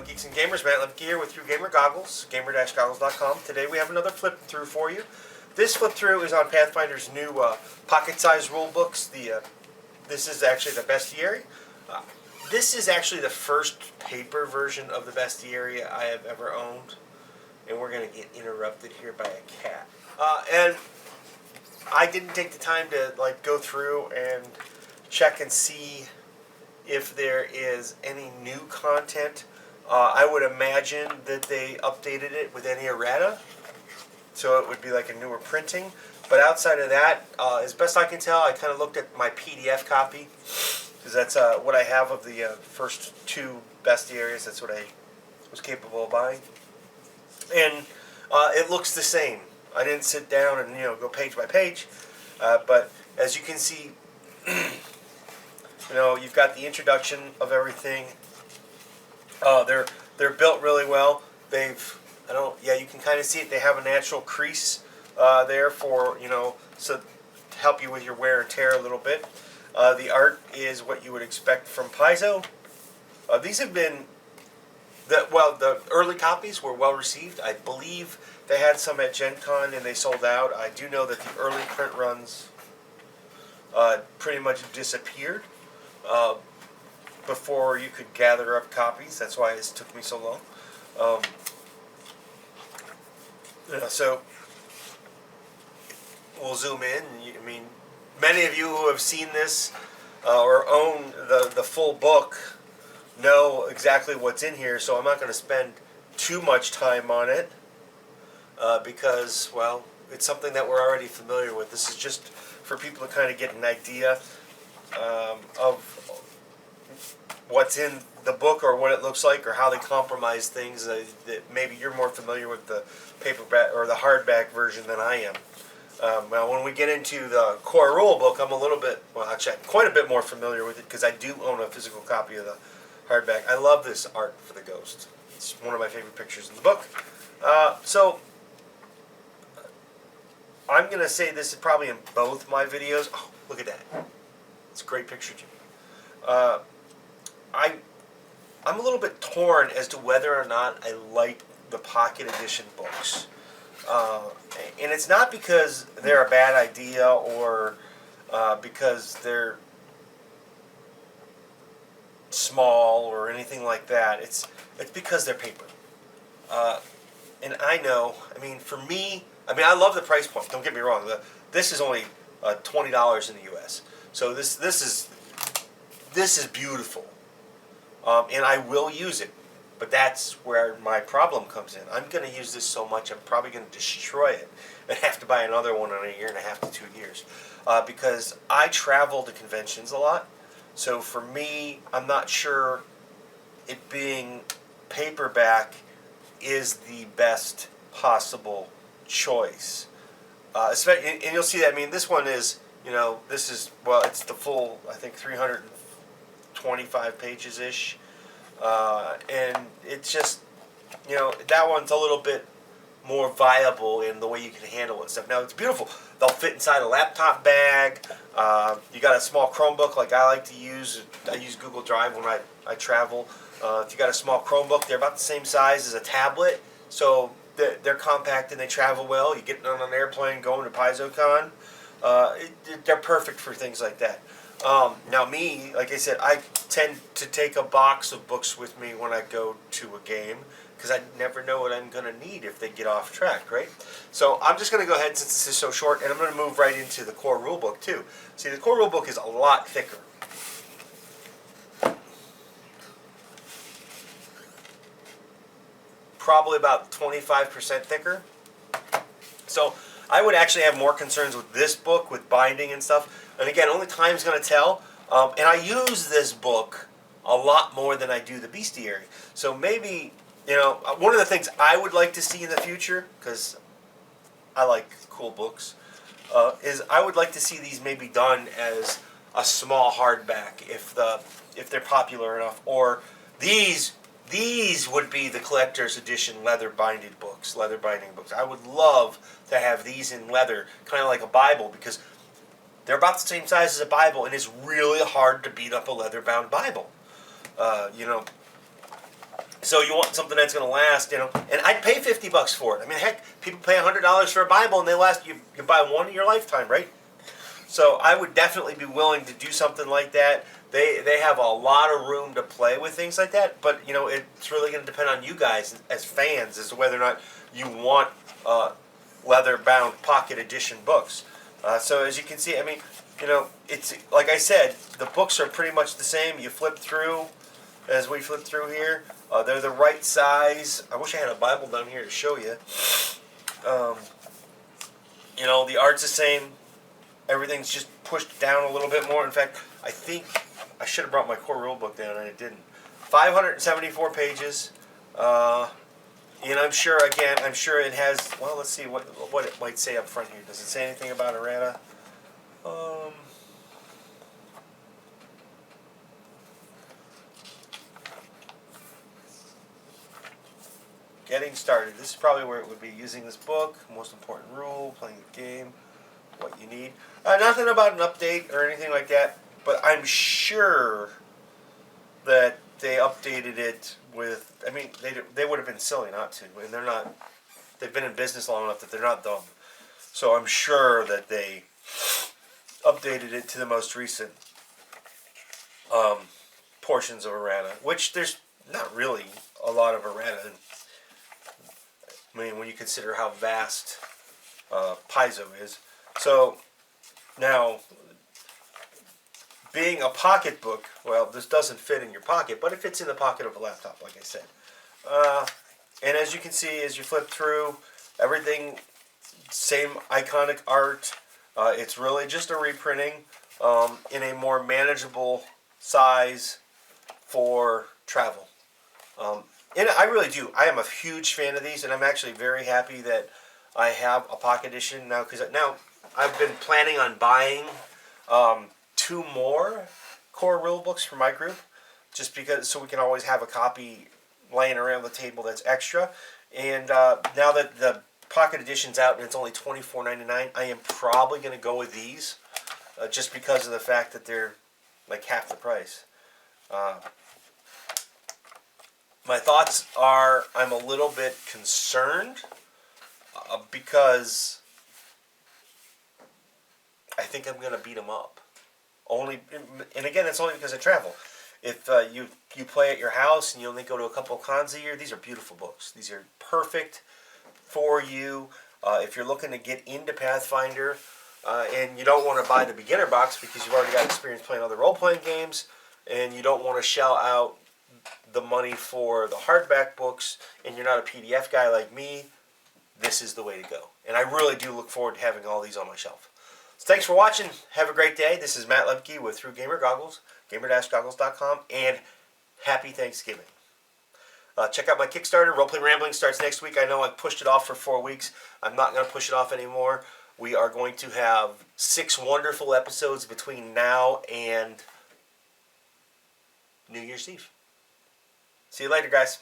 Geeks and Gamers, Matt Lemke here with Through Gamer Goggles, gamer-goggles.com. Today we have another flip through for you. This flip through is on Pathfinder's new pocket-sized rule books. This is actually the Bestiary. This is actually the first paper version of the Bestiary I have ever owned, and we're going to get interrupted here by a cat. And I didn't take the time to go through and check and see if there is any new content. I would imagine that they updated it with any errata, so it would be like a newer printing. But outside of that, as best I can tell, I kind of looked at my PDF copy, because that's what I have of the first two Bestiaries. That's what I was capable of buying, and it looks the same. I didn't sit down and go page by page, but as you can see, you've got the introduction of everything. They're built really well. You can kind of see it. They have a natural crease there for so to help you with your wear and tear a little bit. The art is what you would expect from Paizo. These have been the early copies were well received. I believe they had some at Gen Con and they sold out. I do know that the early print runs pretty much disappeared before you could gather up copies. That's why it took me so long. So we'll zoom in. I mean, many of you who have seen this or own the full book know exactly what's in here, so I'm not going to spend too much time on it because, well, it's something that we're already familiar with. This is just for people to kind of get an idea of what's in the book or what it looks like or how they compromise things that maybe you're more familiar with the paperback or the hardback version than I am. Now, when we get into the core rulebook, I'm a little bit, well, actually, I'm quite a bit more familiar with it because I do own a physical copy of the hardback. I love this art for the ghost. It's one of my favorite pictures in the book. So I'm going to say this is probably in both my videos. Oh, look at that. It's a great picture, Jimmy. I'm a little bit torn as to whether or not I like the Pocket Edition books. And it's not because they're a bad idea or because they're small or anything like that. It's because they're paper. And I know, I mean, for me, I love the price point. Don't get me wrong. This is only $20 in the U.S. So this is beautiful. And I will use it. But that's where my problem comes in. I'm going to use this so much, I'm probably going to destroy it and have to buy another one in a year and a half to 2 years. Because I travel to conventions a lot. So for me, I'm not sure it being paperback is the best possible choice. And you'll see that. I mean, this one is, this is, well, it's the full, I think, 325 pages-ish. And it's just, that one's a little bit more viable in the way you can handle it and stuff. Now, it's beautiful. They'll fit inside a laptop bag. You got a small Chromebook like I like to use. I use Google Drive when I travel. If you got a small Chromebook, they're about the same size as a tablet. So they're compact and they travel well. You get on an airplane going to PaizoCon. They're perfect for things like that. Now me, like I said, I tend to take a box of books with me when I go to a game because I never know what I'm going to need if they get off track, right? So I'm just going to go ahead, since this is so short, and I'm going to move right into the core rulebook too. See, the core rulebook is a lot thicker. Probably about 25% thicker. So I would actually have more concerns with this book, with binding and stuff. And again, only time's going to tell. And I use this book a lot more than I do the Bestiary. So maybe, one of the things I would like to see in the future, because I like cool books, is I would like to see these maybe done as a small hardback if they're popular enough. Or these would be the collector's edition leather binding books. I would love to have these in leather, kind of like a Bible, because they're about the same size as a Bible, and it's really hard to beat up a leather-bound Bible. So you want something that's going to last, you know. And I'd pay $50 for it. I mean, heck, people pay $100 for a Bible, and they last. You can buy one in your lifetime, right? So I would definitely be willing to do something like that. They have a lot of room to play with things like that, but you know, it's really going to depend on you guys as fans as to whether or not you want leather-bound pocket edition books. So as you can see, I mean, you know, it's like I said, the books are pretty much the same. You flip through, as we flip through here. They're the right size. I wish I had a Bible down here to show you. You know, the art's the same. Everything's just pushed down a little bit more. In fact, I think I should have brought my core rulebook down, and I didn't. 574 pages. And I'm sure, again, it has, well, let's see what it might say up front here. Does it say anything about errata? Getting started. This is probably where it would be. Using this book, most important rule, playing the game, what you need. Nothing about an update or anything like that, but I'm sure that they updated it with, I mean, they would have been silly not to, and they're not, they've been in business long enough that they're not dumb. So I'm sure that they updated it to the most recent portions of errata, which there's not really a lot of errata. I mean, when you consider how vast Paizo is. So now, being a pocketbook, well, this doesn't fit in your pocket, but it fits in the pocket of a laptop, like I said. And as you can see, as you flip through, everything, same iconic art. It's really just a reprinting in a more manageable size for travel. And I really do. I am a huge fan of these, and I'm actually very happy that I have a pocket edition now, because now I've been planning on buying 2 more core rule books for my group, just because, so we can always have a copy laying around the table that's extra. And now that the pocket edition's out and it's only $24.99, I am probably going to go with these, just because of the fact that they're like half the price. My thoughts are, I'm a little bit concerned because I think I'm going to beat them up. And again, it's only because I travel. If you play at your house and you only go to a couple of cons a year, these are beautiful books. These are perfect for you. If you're looking to get into Pathfinder and you don't want to buy the beginner box because you've already got experience playing other role-playing games, and you don't want to shell out the money for the hardback books, and you're not a PDF guy like me, this is the way to go. And I really do look forward to having all these on my shelf. So thanks for watching. Have a great day. This is Matt Lepke with Through Gamer Goggles, gamer-goggles.com, and happy Thanksgiving. Check out my Kickstarter. Roleplay Rambling starts next week. I know I pushed it off for 4 weeks. I'm not going to push it off anymore. We are going to have 6 wonderful episodes between now and New Year's Eve. See you later, guys.